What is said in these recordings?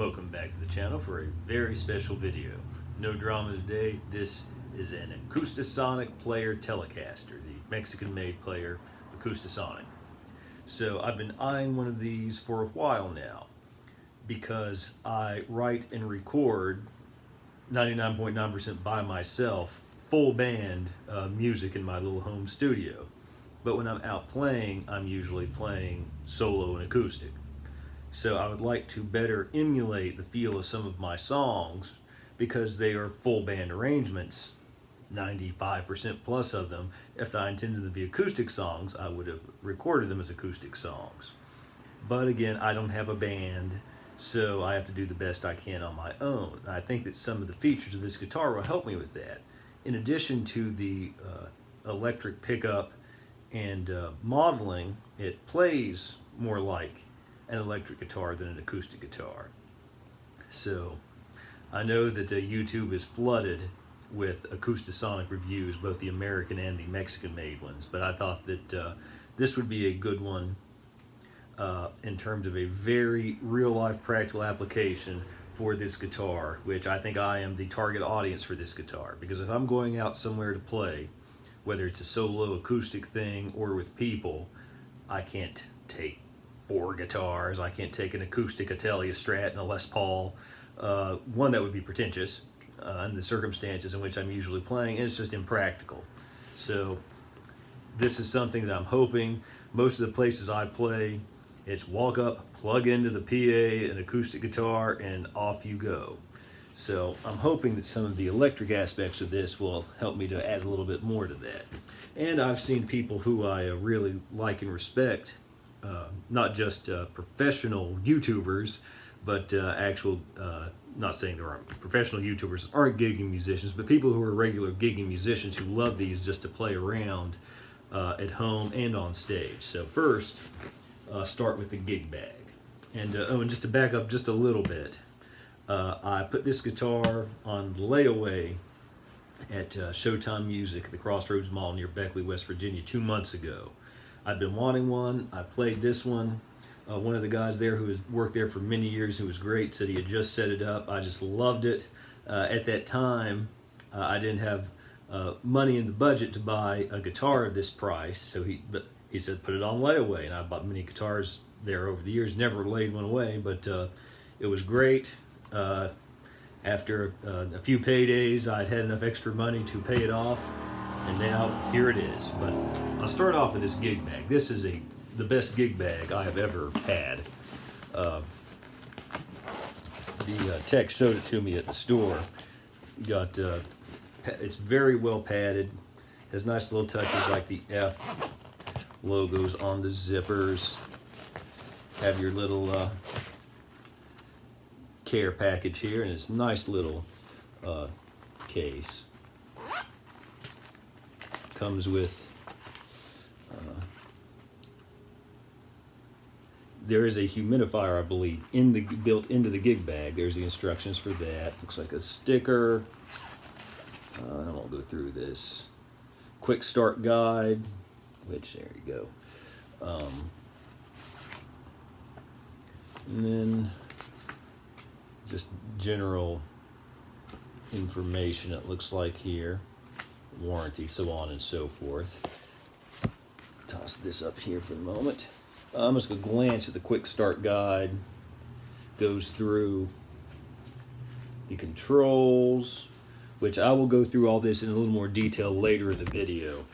Welcome back to the channel for a very special video. No drama today. This is an Acoustasonic player Telecaster, the Mexican-made player Acoustasonic. So I've been eyeing one of these for a while now because I write and record 99.9% by myself, full band music in my little home studio. But when I'm out playing, I'm usually playing solo and acoustic. So I would like to better emulate the feel of some of my songs because they are full band arrangements, 95% plus of them. If I intended them to be acoustic songs, I would have recorded them as acoustic songs. But again, I don't have a band, so I have to do the best I can on my own. I think that some of the features of this guitar will help me with that. In addition to the electric pickup and modeling, it plays more like an electric guitar than an acoustic guitar. So I know that YouTube is flooded with Acoustasonic reviews, both the American and the Mexican made ones, but I thought that this would be a good one in terms of a very real life practical application for this guitar, which I think I am the target audience for this guitar, because if I'm going out somewhere to play, whether it's a solo acoustic thing or with people, I can't take 4 guitars. I can't take an acoustic, a Tele, a Strat, and a Les Paul. One, that would be pretentious in the circumstances in which I'm usually playing, and it's just impractical. So this is something that I'm hoping most of the places I play, it's walk up, plug into the PA, an acoustic guitar, and off you go. So I'm hoping that some of the electric aspects of this will help me to add a little bit more to that. And I've seen people who I really like and respect, not just professional YouTubers, but actual, not saying there aren't professional YouTubers aren't gigging musicians, but people who are regular gigging musicians who love these just to play around at home and on stage. So first, start with the gig bag. And and just to back up just a little bit, I put this guitar on layaway at Showtime Music at the Crossroads Mall near Beckley, West Virginia 2 months ago. I've been wanting one. I played this one. One of the guys there who has worked there for many years, who was great, said he had just set it up. I just loved it. At that time, I didn't have money in the budget to buy a guitar of this price, so he said put it on layaway, and I bought many guitars there over the years, never laid one away, but it was great. After a few paydays, I'd had enough extra money to pay it off, and now here it is. But I'll start off with this gig bag. This is the best gig bag I have ever had. The tech showed it to me at the store. Got it's very well padded. Has nice little touches like the F logos on the zippers. Have your little care package here, and it's a nice little case. Comes with there is a humidifier, I believe, built into the gig bag. There's the instructions for that. Looks like a sticker. I won't go through this. Quick start guide, which there you go. And then just general information, it looks like here, warranty, so on and so forth. Toss this up here for a moment. I'm just going to glance at the quick start guide. Goes through the controls, which I will go through all this in a little more detail later in the video,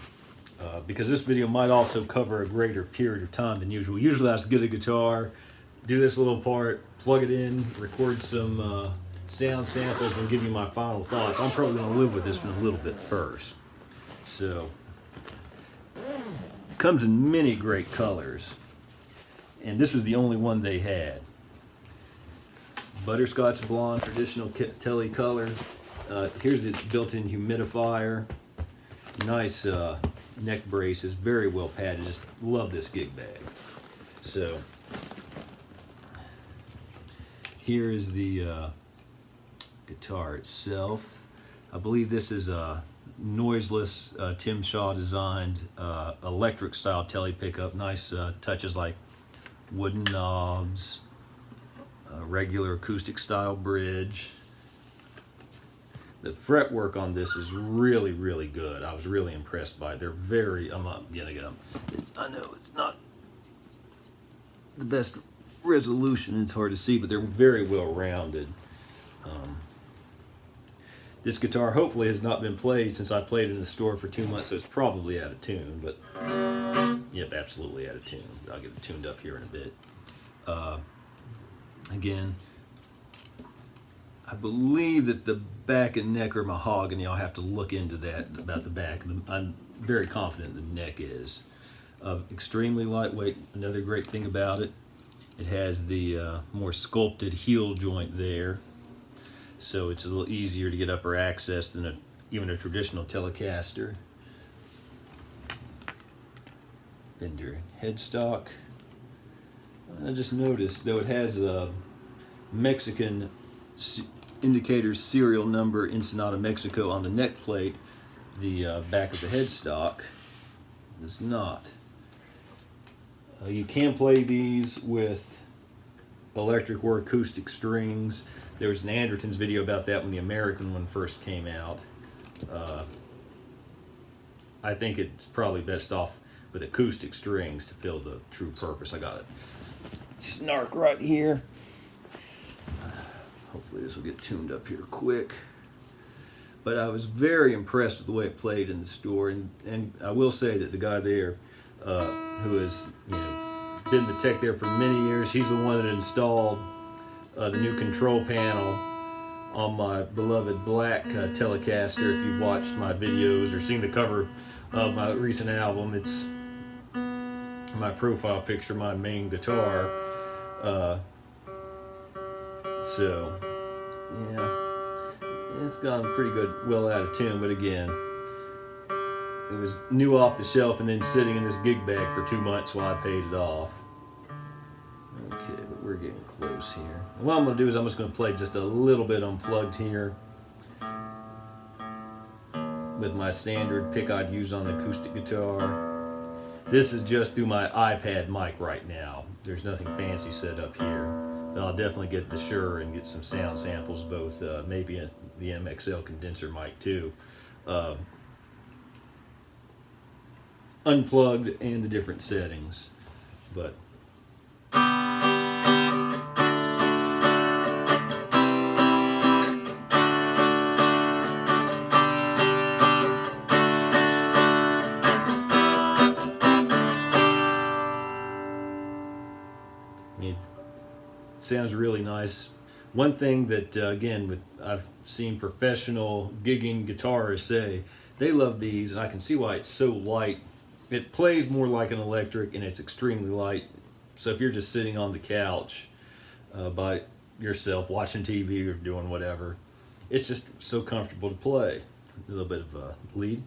because this video might also cover a greater period of time than usual. Usually I just get a guitar, do this little part, plug it in, record some sound samples, and give you my final thoughts. I'm probably going to live with this for a little bit first. So, it comes in many great colors, and this was the only one they had. Butterscotch blonde, traditional Tele color. Here's the built-in humidifier. Nice neck braces, very well padded. Just love this gig bag. So, here is the guitar itself. I believe this is a noiseless Tim Shaw designed electric style Tele pickup. Nice touches like wooden knobs, A regular acoustic style bridge. The fretwork on this is really, really good. I was really impressed by it. They're very, I'm not gonna get them. I know it's not the best resolution, it's hard to see, but they're very well rounded. This guitar hopefully has not been played since I played it in the store for 2 months, so it's probably out of tune, but yep, absolutely out of tune. I'll get it tuned up here in a bit. Again, I believe that the back and neck are mahogany. I'll have to look into that about the back. I'm very confident the neck is. Extremely lightweight. Another great thing about it, it has the more sculpted heel joint there, so it's a little easier to get upper access than even a traditional Telecaster. Fender headstock. I just noticed, though it has a Mexican indicator serial number Ensenada, Mexico on the neck plate, the back of the headstock does not. You can play these with electric or acoustic strings. There was an Anderton's video about that when the American one first came out. I think it's probably best off with acoustic strings to fill the true purpose. I got a snark right here. Hopefully this will get tuned up here quick. But I was very impressed with the way it played in the store, and I will say that the guy there who has been the tech there for many years, he's the one that installed the new control panel on my beloved black Telecaster. If you've watched my videos or seen the cover of my recent album, it's my profile picture, my main guitar. So yeah, it's gone pretty good, well out of tune, but again, it was new off the shelf and then sitting in this gig bag for 2 months while I paid it off. Okay, but we're getting close here. What I'm going to do is I'm just going to play just a little bit unplugged here with my standard pick I'd use on an acoustic guitar. This is just through my iPad mic right now. There's nothing fancy set up here. But I'll definitely get the Shure and get some sound samples, both maybe the MXL condenser mic too. Unplugged and the different settings. But it sounds really nice. One thing that again, I've seen professional gigging guitarists say they love these, and I can see why it's so light. It plays more like an electric, and it's extremely light. So if you're just sitting on the couch by yourself watching TV or doing whatever, it's just so comfortable to play. A little bit of a lead.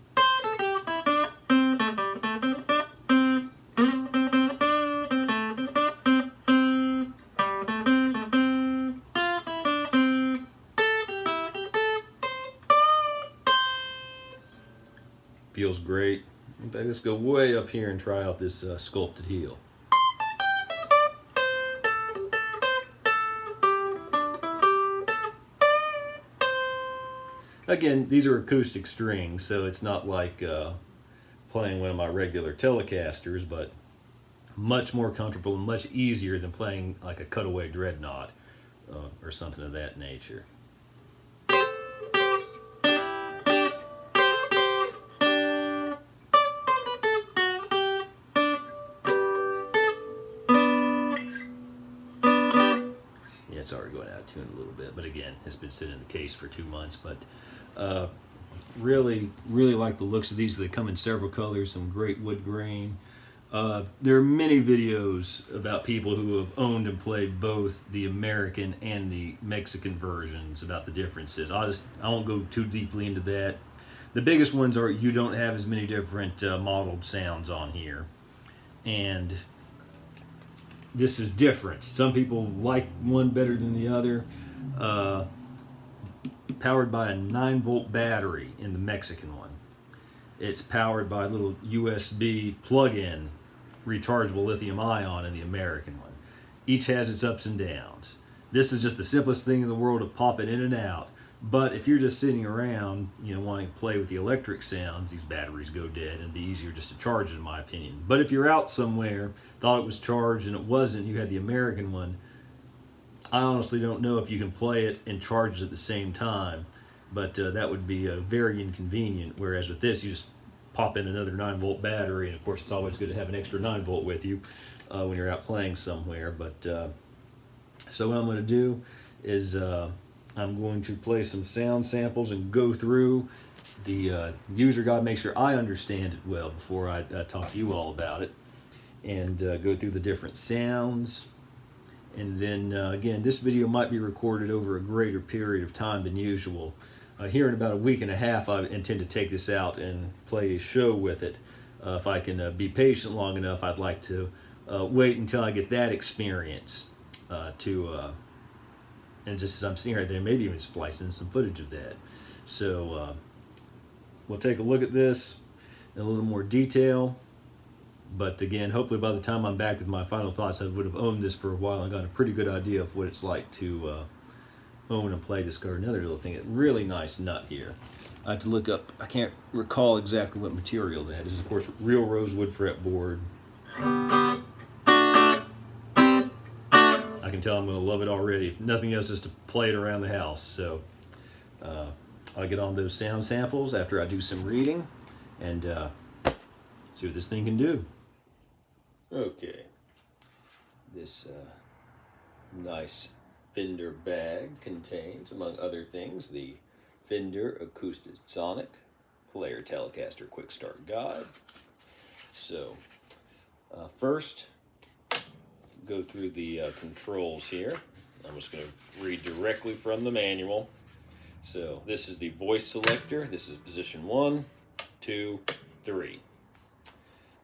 Feels great. In fact, let's go way up here and try out this sculpted heel. Again, these are acoustic strings, so it's not like playing one of my regular Telecasters, but much more comfortable and much easier than playing like a cutaway dreadnought or something of that nature. It's already going out of tune a little bit, but again, it's been sitting in the case for 2 months. But really like the looks of these. They come in several colors, some great wood grain. There are many videos about people who have owned and played both the American and the Mexican versions, about the differences. I won't go too deeply into that. The biggest ones are you don't have as many different modeled sounds on here, and this is different. Some people like one better than the other. Powered by a 9-volt battery in the Mexican one. It's powered by a little USB plug-in rechargeable lithium ion in the American one. Each has its ups and downs. This is just the simplest thing in the world to pop it in and out. But if you're just sitting around, you know, wanting to play with the electric sounds, these batteries go dead and it'd be easier just to charge it, in my opinion. But if you're out somewhere, thought it was charged and it wasn't, you had the American one, I honestly don't know if you can play it and charge it at the same time, but that would be very inconvenient. Whereas with this, you just pop in another 9-volt battery, and of course it's always good to have an extra 9-volt with you when you're out playing somewhere. But so what I'm going to do is I'm going to play some sound samples and go through the user guide, make sure I understand it well before I talk to you all about it, and go through the different sounds. And then again, this video might be recorded over a greater period of time than usual. Here in about a week and a half, I intend to take this out and play a show with it. If I can be patient long enough, I'd like to wait until I get that experience and just as I'm sitting right there, maybe even splice in some footage of that. So we'll take a look at this in a little more detail. But again, hopefully by the time I'm back with my final thoughts, I would have owned this for a while and got a pretty good idea of what it's like to own and play this guitar. Another little thing, a really nice nut here. I have to look up, I can't recall exactly what material that is. Of course, real rosewood fretboard. I can tell I'm going to love it already. If nothing else, just to play it around the house. So I'll get on those sound samples after I do some reading and see what this thing can do. Okay, this nice Fender bag contains, among other things, the Fender Acoustasonic Player Telecaster Quick Start Guide. So first, go through the controls here. I'm just going to read directly from the manual. So this is the voice selector. This is position 1, 2, 3.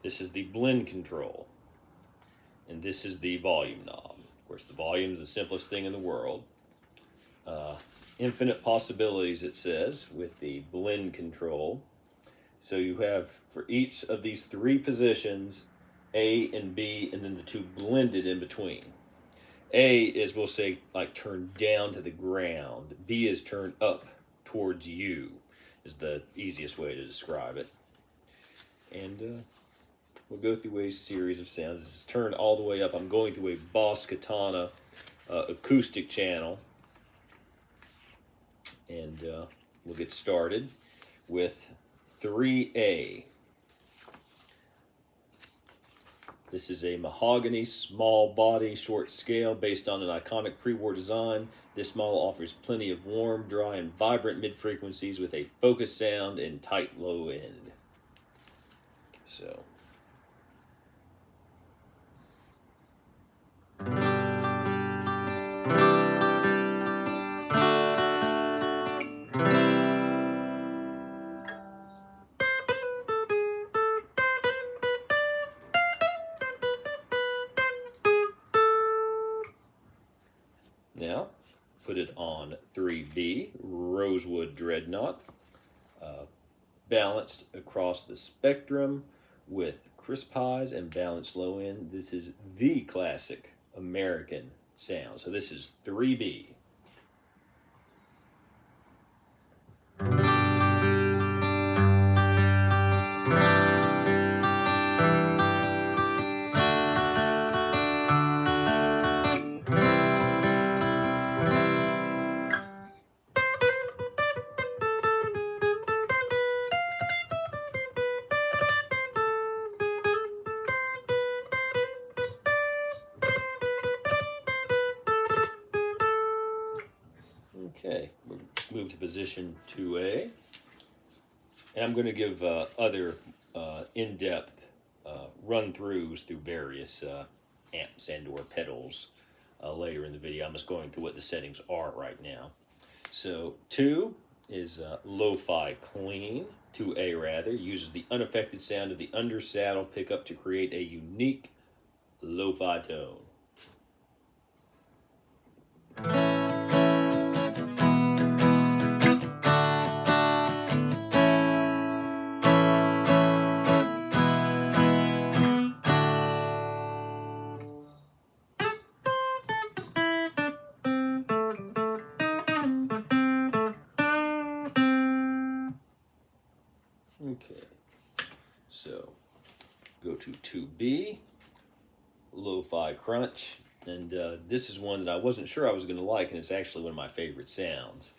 This is the blend control. And this is the volume knob. Of course, the volume is the simplest thing in the world. Infinite possibilities, it says, with the blend control. So you have, for each of these 3 positions, A and B, and then the 2 blended in between. A is, we'll say, like turned down to the ground. B is turned up towards you, is the easiest way to describe it. And we'll go through a series of sounds. This is turned all the way up. I'm going through a Boss Katana acoustic channel. And we'll get started with 3A. This is a mahogany, small body, short scale based on an iconic pre-war design. This model offers plenty of warm, dry, and vibrant mid-frequencies with a focused sound and tight low end. So. Now, put it on 3B, Rosewood Dreadnought, balanced across the spectrum with crisp highs and balanced low end. This is the classic American sound. So this is 3B. Okay, we'll move to position 2A. And I'm going to give other in-depth run-throughs through various amps and or pedals later in the video. I'm just going through what the settings are right now. So 2 is lo-fi clean. 2A rather, uses the unaffected sound of the under-saddle pickup to create a unique lo-fi tone. to 2B, Lo-Fi Crunch. And this is one that I wasn't sure I was going to like, and it's actually one of my favorite sounds.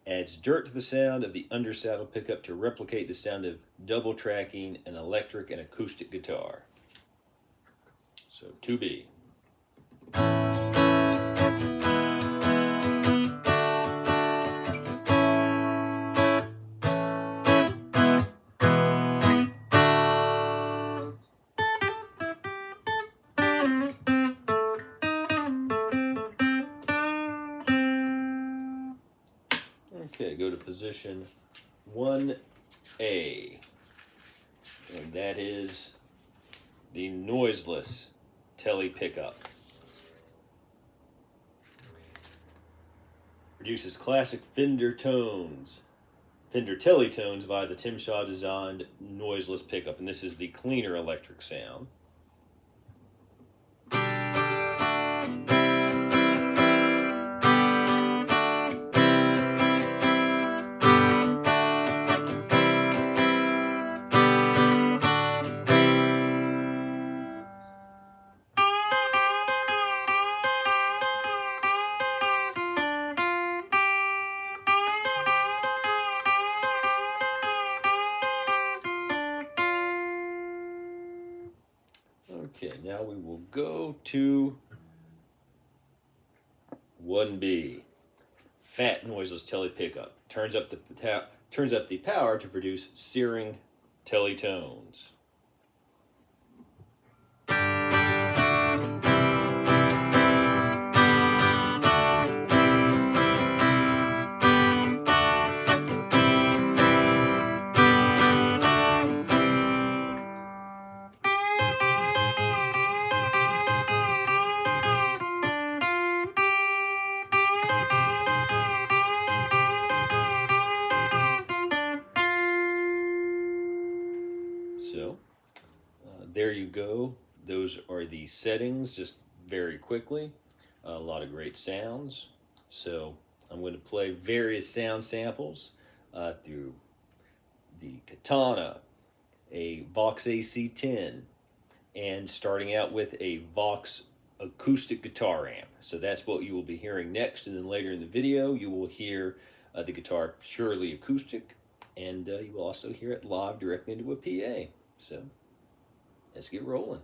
Adds dirt to the sound of the undersaddle pickup to replicate the sound of double tracking an electric and acoustic guitar. So 2B. Okay, go to position 1A, and that is the noiseless Tele pickup. Produces classic Fender tones, Fender Tele tones via the Tim Shaw designed noiseless pickup, and this is the cleaner electric sound. Okay, now we will go to 1B. Fat noiseless Tele pickup. Turns up the power to produce searing Tele tones. So, there you go. Those are the settings, just very quickly. A lot of great sounds. So, I'm going to play various sound samples through the Katana, a Vox AC10, and starting out with a Vox acoustic guitar amp. So that's what you will be hearing next, and then later in the video you will hear the guitar purely acoustic, and you will also hear it live directly into a PA. So let's get rolling.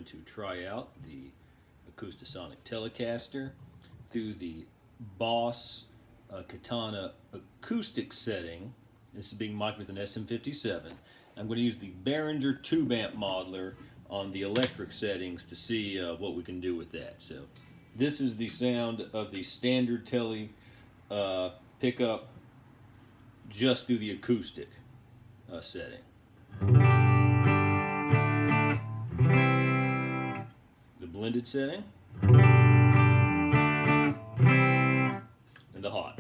going to try out the Acoustasonic Telecaster through the Boss Katana acoustic setting. This is being mic'd with an SM57. I'm going to use the Behringer tube amp modeler on the electric settings to see what we can do with that. So this is the sound of the standard Tele pickup just through the acoustic setting. The blended setting and the hot.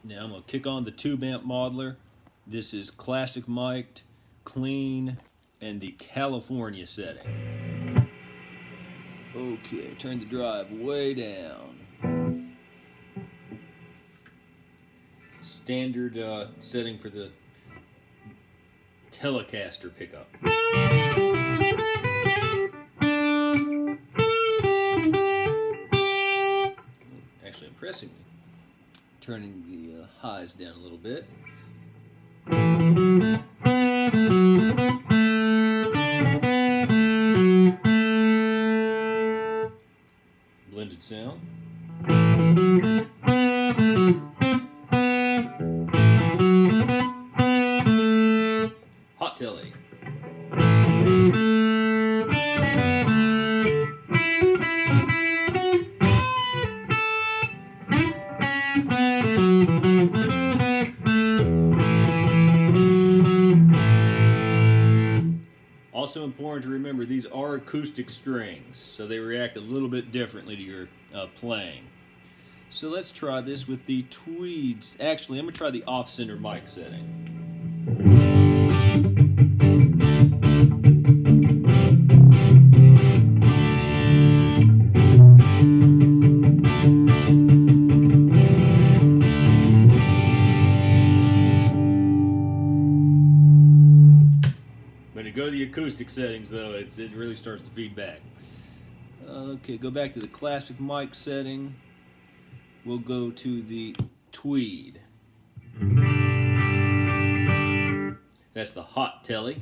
Now I'm going to kick on the tube amp modeler. This is classic mic'd, clean, and the California setting. Okay, turn the drive way down. Standard setting for the Telecaster pickup. Actually impressing me. Turning the highs down a little bit. Blended sound. Hot Tele. Also important to remember, these are acoustic strings, so they react a little bit differently to your playing. So let's try this with the tweeds. Actually, I'm going to try the off-center mic setting. When you go to the acoustic settings, though, it really starts to feed back. Okay, go back to the classic mic setting. We'll go to the tweed. That's the Hot Tele.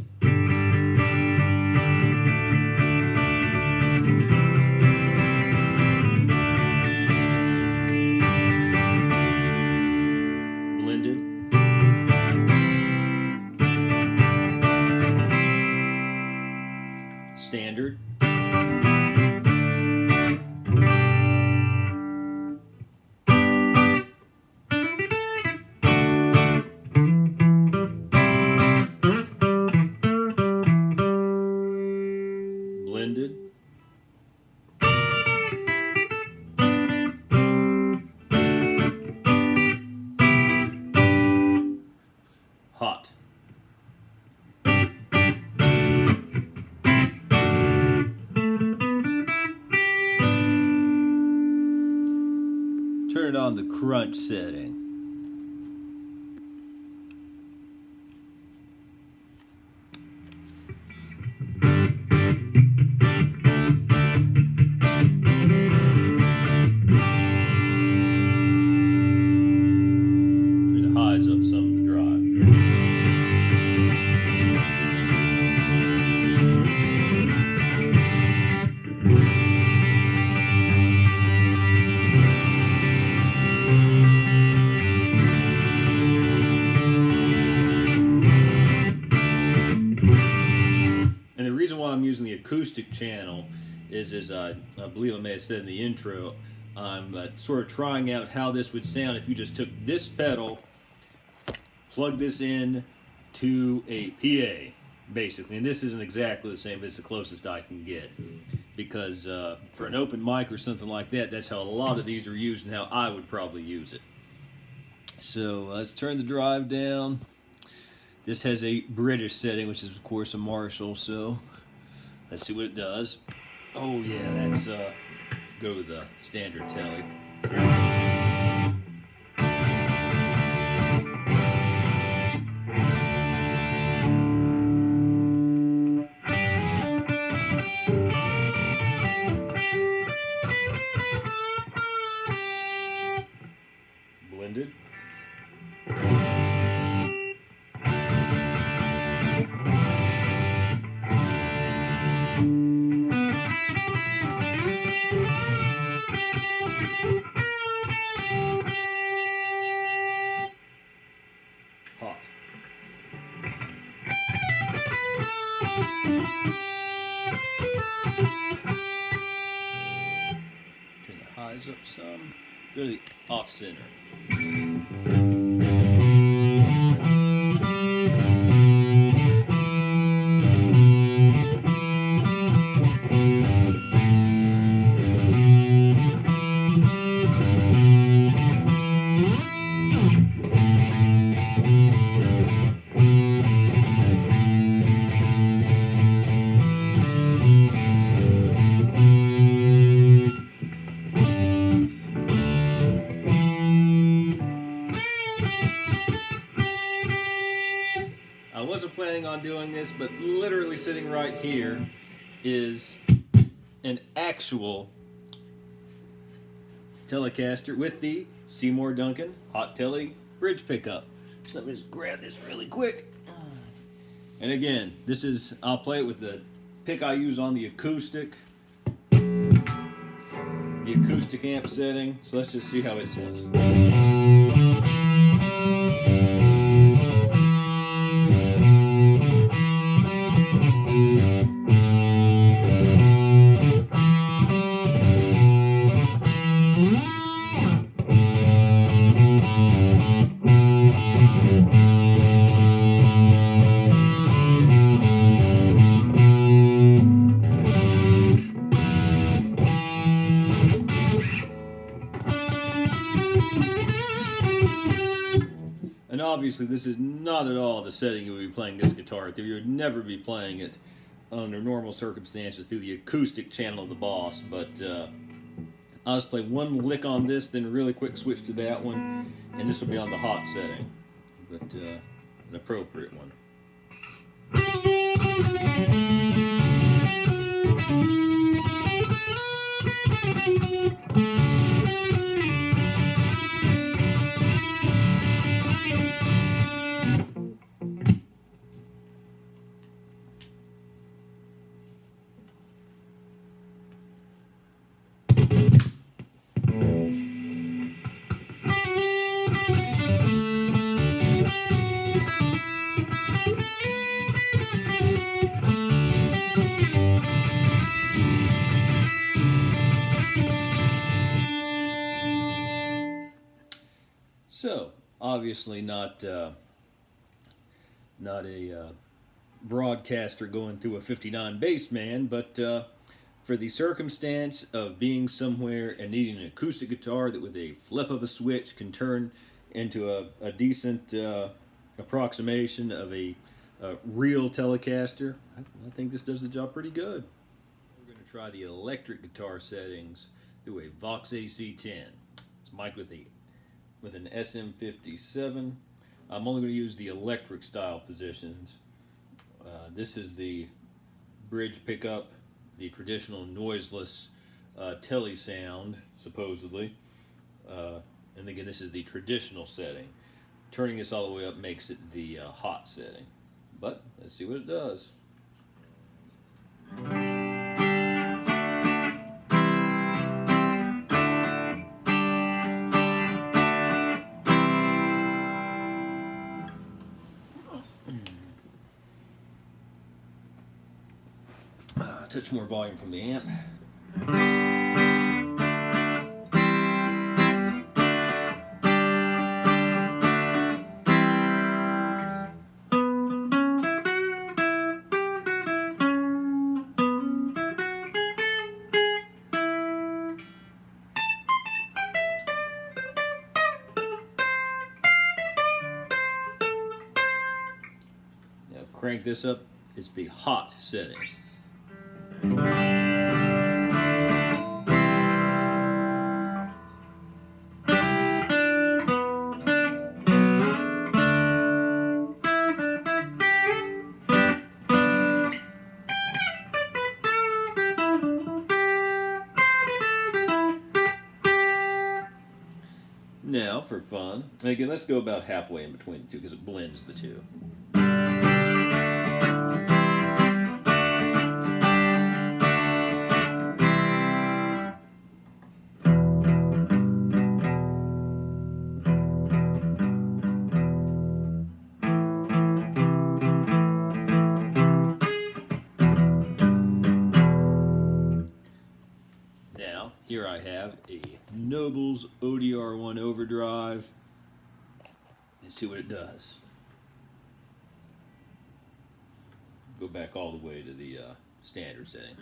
Blended. Standard. Blended. Hot. Turn on the crunch setting. Turn the highs up some of the drive. And the reason why I'm using the acoustic channel is, as I believe I may have said in the intro, I'm sort of trying out how this would sound if you just took this pedal, plugged this in to a PA, basically. And this isn't exactly the same, but it's the closest I can get. Because for an open mic or something like that, that's how a lot of these are used and how I would probably use it. So let's turn the drive down. This has a British setting, which is of course a Marshall, so let's see what it does. Oh yeah, that's go with the standard Tele. Blended. up some. Go to the off center. I wasn't planning on doing this, but literally sitting right here is an actual Telecaster with the Seymour Duncan Hot Tele bridge pickup. So let me just grab this really quick. And again, this is, I'll play it with the pick I use on the acoustic amp setting. So let's just see how it sounds. And obviously this is not at all the setting you would be playing this guitar through. You would never be playing it under normal circumstances through the acoustic channel of the Boss, but I'll just play one lick on this, then really quick switch to that one, and this will be on the hot setting, but an appropriate one. So, obviously not a broadcaster going through a 59 bass man, but for the circumstance of being somewhere and needing an acoustic guitar that with a flip of a switch can turn into a decent approximation of a real Telecaster, I think this does the job pretty good. We're going to try the electric guitar settings through a Vox AC10. It's mic'd with an SM57. I'm only going to use the electric style positions. This is the bridge pickup, the traditional noiseless tele sound, supposedly. And again, this is the traditional setting. Turning this all the way up makes it the hot setting. But let's see what it does. Touch more volume from the amp. Now crank this up. It's the hot setting. Now, for fun, and again, let's go about halfway in between the two because it blends the two. Now, here I have a Nobels ODR-1 overdrive. Let's see what it does. Go back all the way to the standard setting.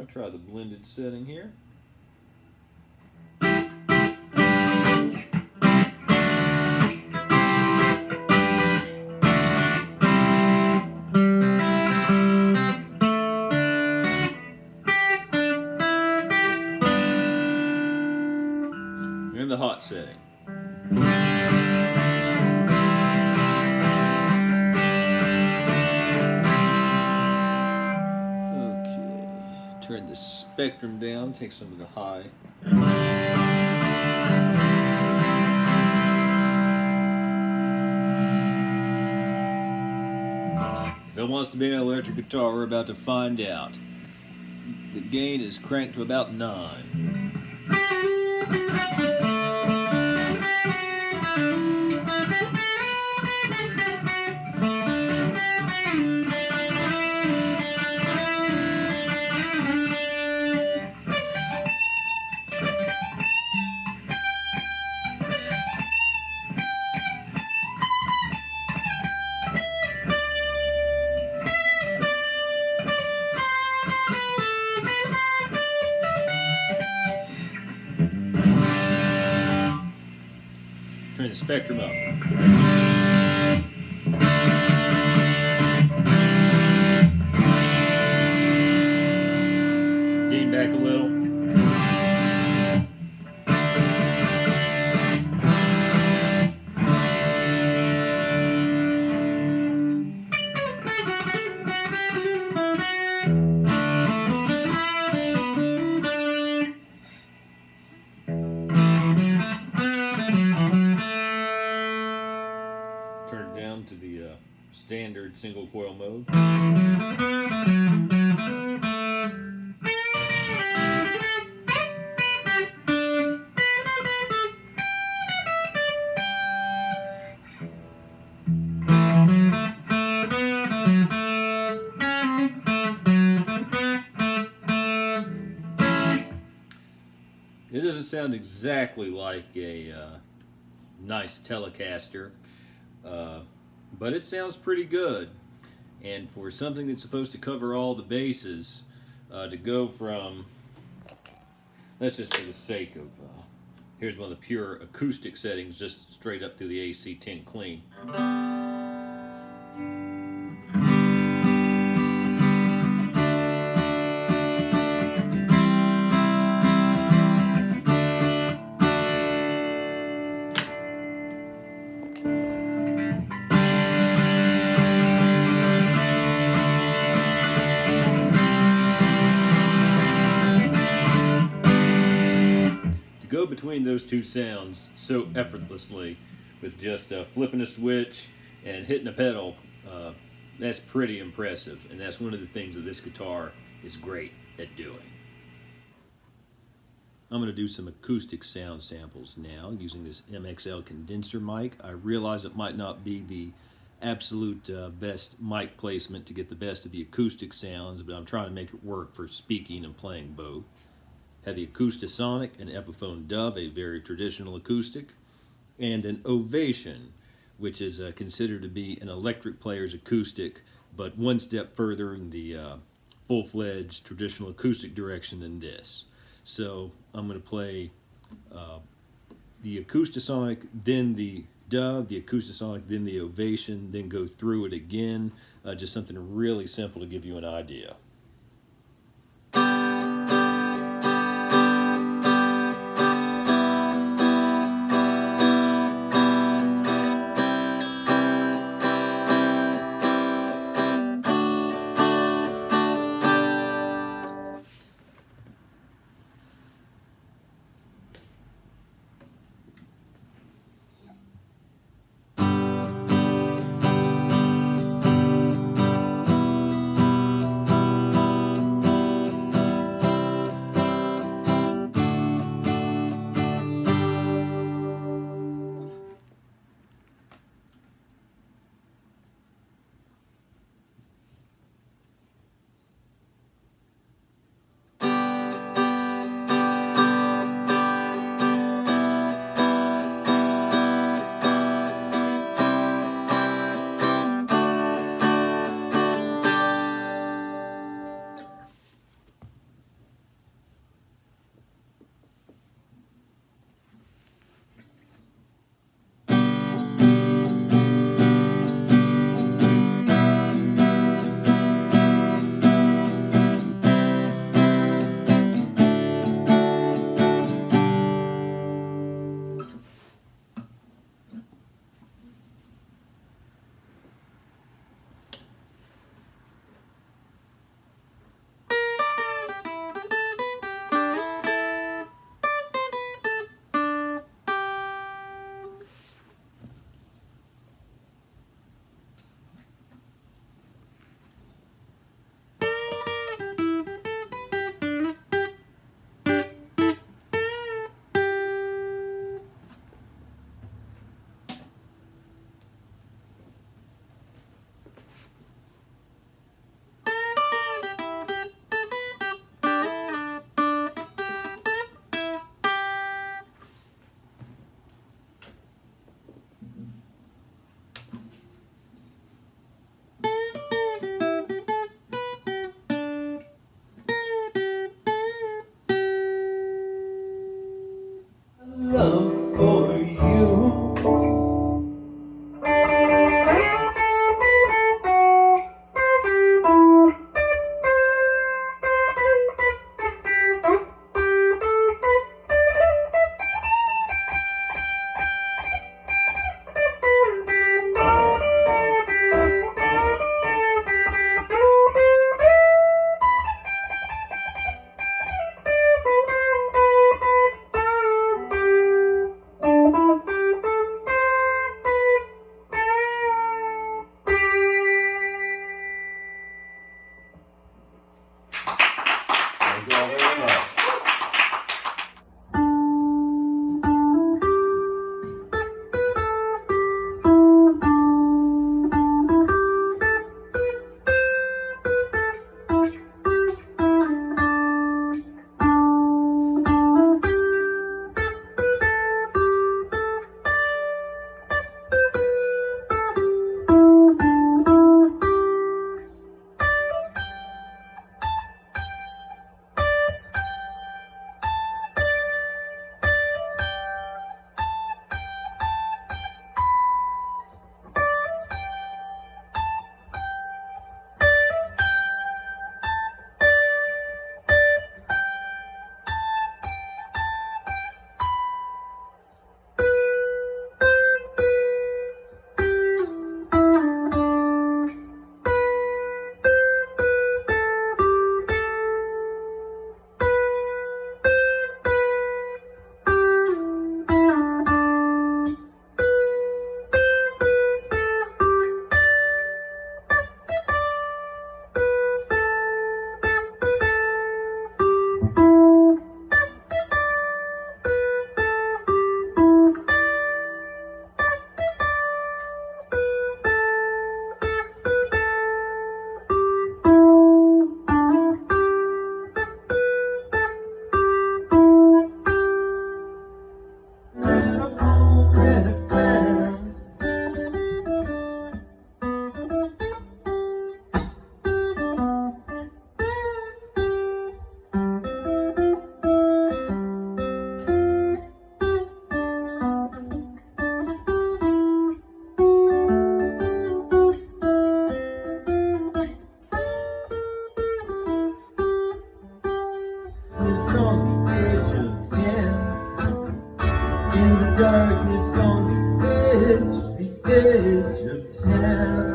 Try the blended setting here. And the hot setting. Turn the spectrum down, take some of the high. If it wants to be an electric guitar, we're about to find out. The gain is cranked to about 9. Turn the spectrum up. Gain back a little. Turn it down to the standard single coil mode. It doesn't sound exactly like a nice Telecaster, but it sounds pretty good. And for something that's supposed to cover all the bases, to go from, let's just for the sake of, here's one of the pure acoustic settings, just straight up through the AC10 clean. Go between those two sounds so effortlessly with just flipping a switch and hitting a pedal, that's pretty impressive, and that's one of the things that this guitar is great at doing. I'm going to do some acoustic sound samples now using this MXL condenser mic. I realize it might not be the absolute best mic placement to get the best of the acoustic sounds, but I'm trying to make it work for speaking and playing both. Had the Acoustasonic, an Epiphone Dove, a very traditional acoustic, and an Ovation, which is considered to be an electric player's acoustic, but one step further in the full-fledged traditional acoustic direction than this. So I'm going to play the Acoustasonic, then the Dove, the Acoustasonic, then the Ovation, then go through it again. Just something really simple to give you an idea. darkness on the edge of town.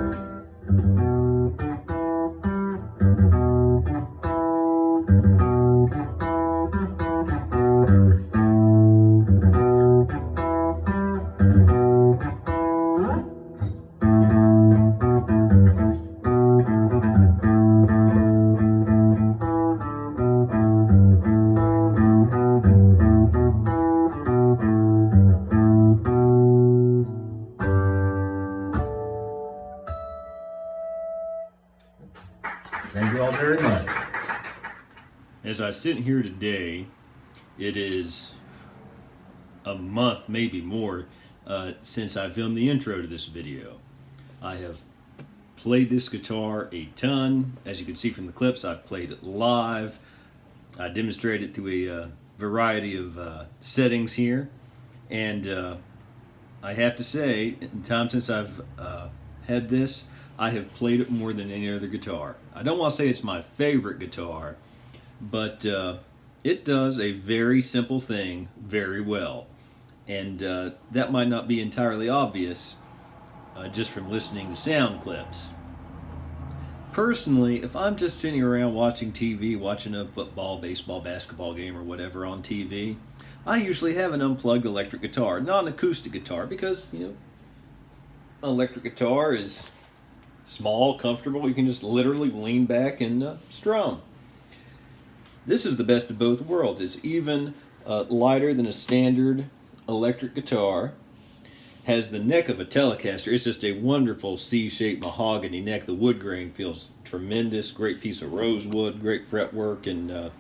Thank you all very much. As I sit here today, it is a month, maybe more, since I filmed the intro to this video. I have played this guitar a ton. As you can see from the clips, I've played it live. I demonstrated it through a variety of settings here. And I have to say, in the time since I've had this, I have played it more than any other guitar. I don't want to say it's my favorite guitar, but it does a very simple thing very well. And that might not be entirely obvious just from listening to sound clips. Personally, if I'm just sitting around watching TV, watching a football, baseball, basketball game or whatever on TV, I usually have an unplugged electric guitar, not an acoustic guitar, because, you know, an electric guitar is small, comfortable. You can just literally lean back and strum. This is the best of both worlds. It's even lighter than a standard electric guitar. Has the neck of a Telecaster. It's just a wonderful C-shaped mahogany neck. The wood grain feels tremendous. Great piece of rosewood, great fretwork, and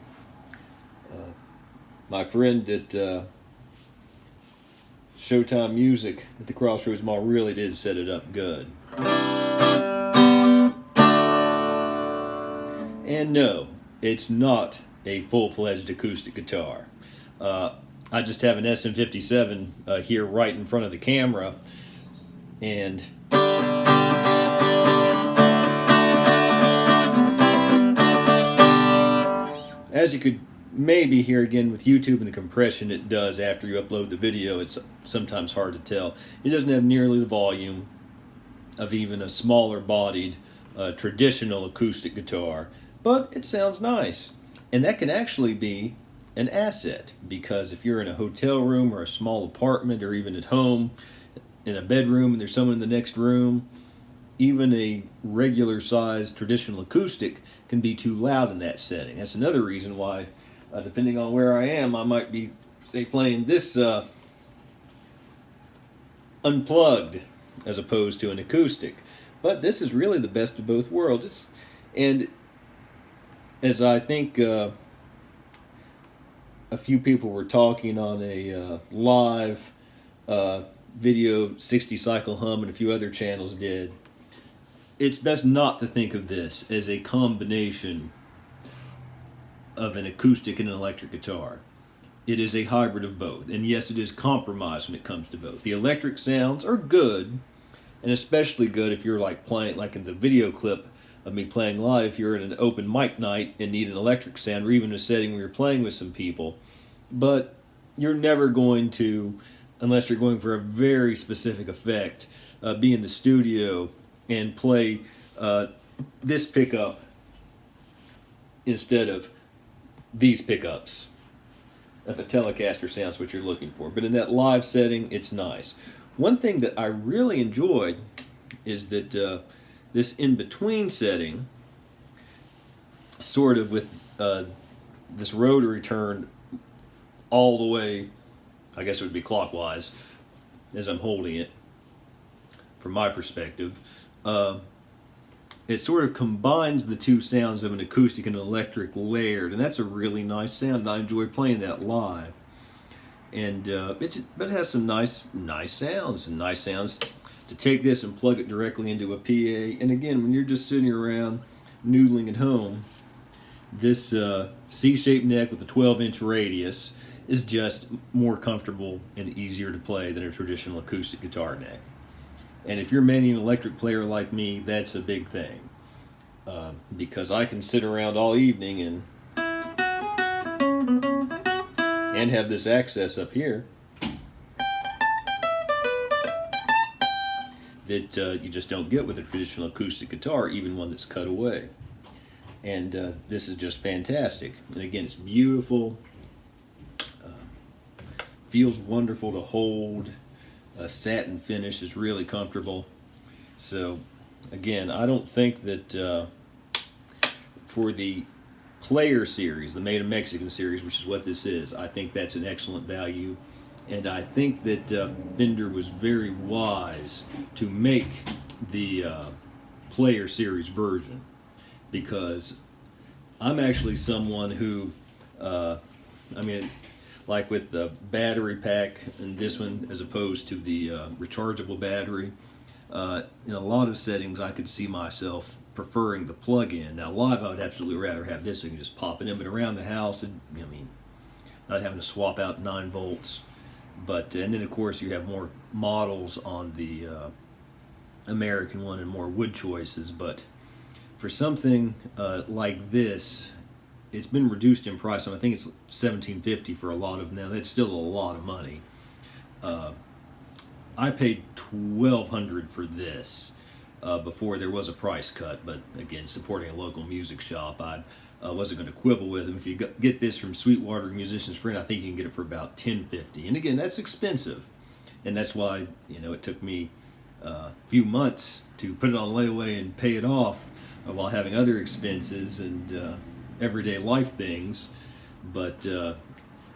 my friend at Showtime Music at the Crossroads Mall really did set it up good. And no, it's not a full-fledged acoustic guitar. I just have an SM57 here right in front of the camera, and as you could maybe hear again with YouTube and the compression it does after you upload the video, it's sometimes hard to tell. It doesn't have nearly the volume of even a smaller bodied traditional acoustic guitar, but it sounds nice. And that can actually be an asset, because if you're in a hotel room or a small apartment, or even at home in a bedroom and there's someone in the next room, even a regular sized traditional acoustic can be too loud in that setting. That's another reason why, depending on where I am, I might be, say, playing this unplugged as opposed to an acoustic. But this is really the best of both worlds. And as I think a few people were talking on a live video 60 cycle hum and a few other channels did, it's best not to think of this as a combination of an acoustic and an electric guitar. It is a hybrid of both, and yes, it is compromised when it comes to both. The electric sounds are good, and especially good if you're like playing, like in the video clip of me playing live, if you're in an open mic night and need an electric sound, or even a setting where you're playing with some people. But you're never going to, unless you're going for a very specific effect, be in the studio and play this pickup instead of these pickups. If a Telecaster sounds what you're looking for. But in that live setting, it's nice. One thing that I really enjoyed is that this in-between setting, sort of with this rotary turned all the way, I guess it would be clockwise as I'm holding it from my perspective, it sort of combines the two sounds of an acoustic and an electric layered, and that's a really nice sound, and I enjoy playing that live. And but it has some nice sounds, and nice sounds to take this and plug it directly into a PA. And again, when you're just sitting around noodling at home, this C-shaped neck with a 12-inch radius is just more comfortable and easier to play than a traditional acoustic guitar neck. And if you're mainly an electric player like me, that's a big thing. Because I can sit around all evening and have this access up here. that you just don't get with a traditional acoustic guitar, even one that's cut away. And this is just fantastic. And again, it's beautiful, feels wonderful to hold. Satin finish is really comfortable. So again, I don't think that for the player series, the Made in Mexican series, which is what this is, I think that's an excellent value. And I think that Fender was very wise to make the player series version, because I'm actually someone who, I mean, like with the battery pack and this one as opposed to the rechargeable battery, in a lot of settings I could see myself preferring the plug-in. Now live I would absolutely rather have this so you can just pop it in, but around the house, I mean, not having to swap out 9 volts. But, and then of course you have more models on the American one and more wood choices, but for something like this, it's been reduced in price. I think it's $17.50 for a lot of them now. That's still a lot of money. I paid $1,200 for this before there was a price cut, but again, supporting a local music shop, I wasn't going to quibble with them. If you get this from Sweetwater Musician's Friend, I think you can get it for about $10.50. And again, that's expensive, and that's why, you know, it took me a few months to put it on layaway and pay it off while having other expenses and everyday life things. But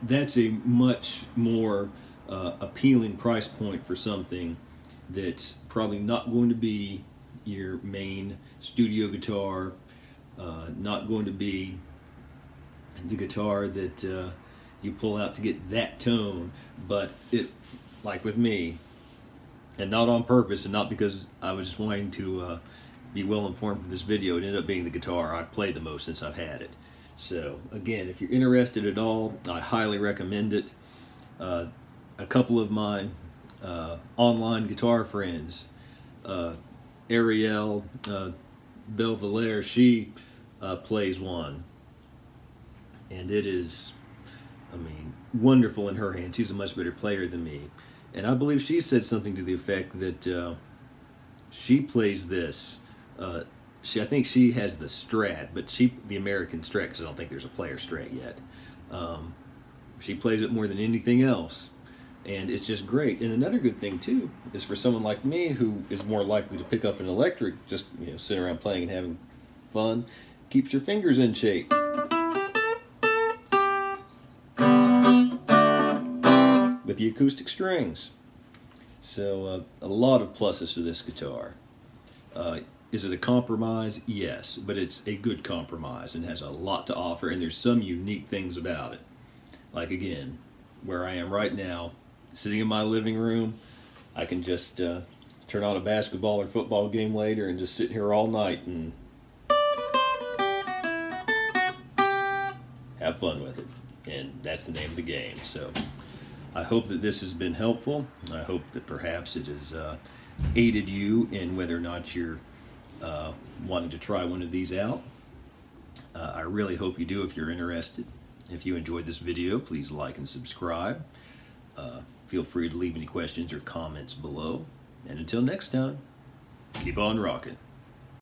that's a much more appealing price point for something that's probably not going to be your main studio guitar, not going to be the guitar that you pull out to get that tone, but it, like with me, and not on purpose and not because I was just wanting to be well informed for this video, it ended up being the guitar I've played the most since I've had it. So again, if you're interested at all, I highly recommend it. A couple of my online guitar friends, Ariel Belvalere, she plays one, and it is, I mean, wonderful in her hands. She's a much better player than me, and I believe she said something to the effect that she plays this. I think she has the Strat, but the American Strat, because I don't think there's a player Strat yet. She plays it more than anything else, and it's just great. And another good thing too is for someone like me who is more likely to pick up an electric, just, you know, sitting around playing and having fun, keeps your fingers in shape. With the acoustic strings. So a lot of pluses to this guitar. Is it a compromise? Yes, but it's a good compromise and has a lot to offer, and there's some unique things about it. Like again, where I am right now, sitting in my living room, I can just turn on a basketball or football game later and just sit here all night and have fun with it. And that's the name of the game. So I hope that this has been helpful. I hope that perhaps it has aided you in whether or not you're wanting to try one of these out. I really hope you do if you're interested. If you enjoyed this video, please like and subscribe. Feel free to leave any questions or comments below. And until next time, keep on rocking.